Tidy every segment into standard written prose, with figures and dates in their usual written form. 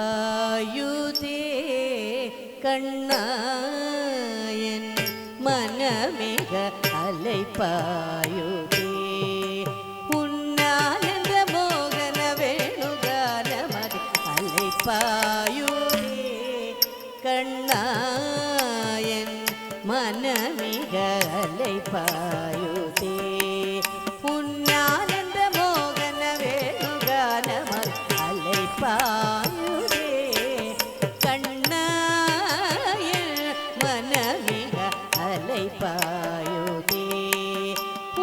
அலைப்பாயுதே கண்ணாயன் மனமிக அலைப்பாயுதே உன்னானந்த மோகன வேணுகானமதி அலைப்பாயுதே கண்ணாயன் மனமிக அலைப்பாயுதே உன்னானந்த மோகன வேணுகானமதி அலைப்பாயுதே கண்ணாயன் மனமிக அலைப்பாயுதே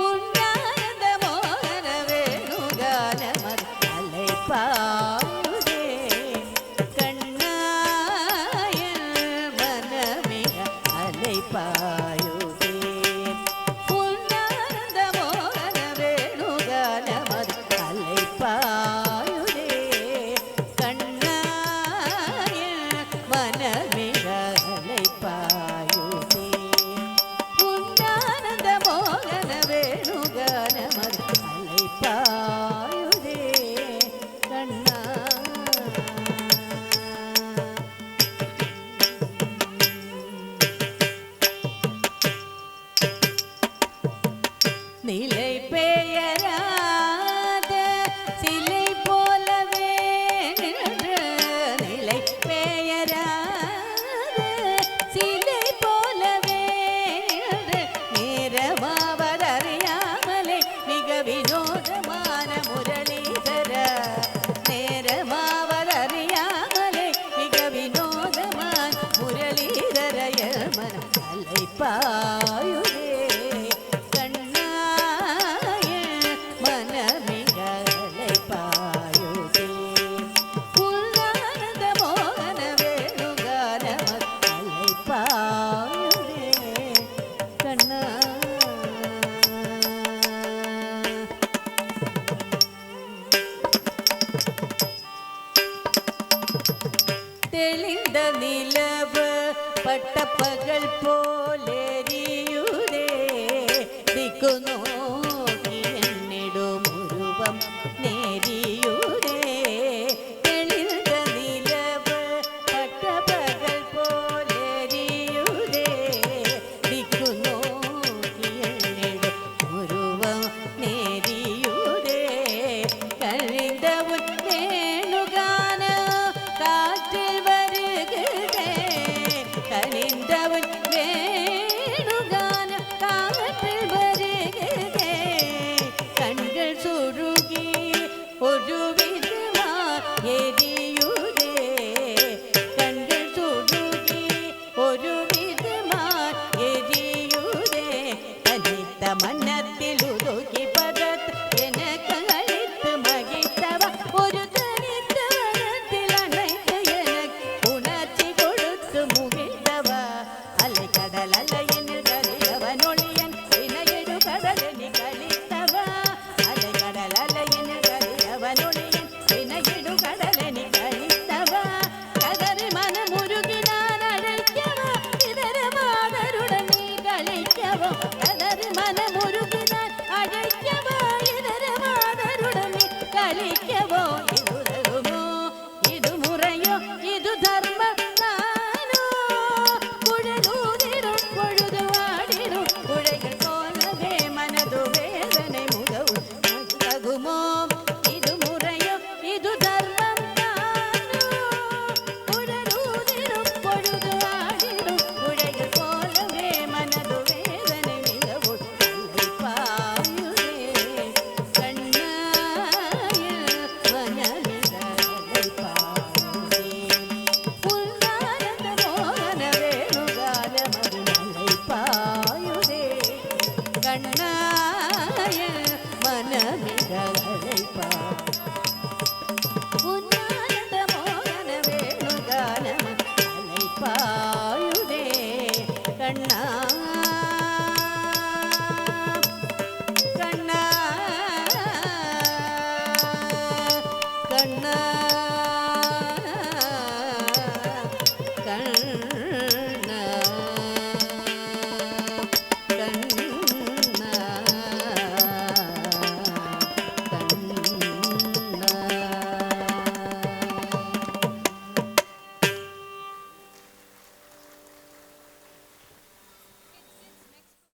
உன்னானந்த மோகன வேணுகானமதி அலைப்பாயுதே கண்ணாயன் மனமிக அலைப்பாயுதே உன்னானந்த மோகன வேணுகானமதி அலைப்பாயுதே கண்ணாயன் மனமிக அலைப்பாயுதே உன்னானந்த மோகன வேணுகானமதி அலைப்பாயுதே கண்ணா நிலை பெயராத சிலை போலவே நின்று நிலை பெயராத சிலை போலவே நின்று நேரமாவதறியாமலே மிக வினோதமான முரளிதர நேரமாவதறியாமலே மிக வினோதமான முரளிதர மன அலைப்பாயுதே கண்ணாயன் மனமிக அலைப்பாயுதே உன்னானந்த மோகன வேணுகானமதி அலைப்பாயுதே கண்ணா தெளிந்த நிலவு பட்ட பகல் போலேரியுதே திக்கு நோக்க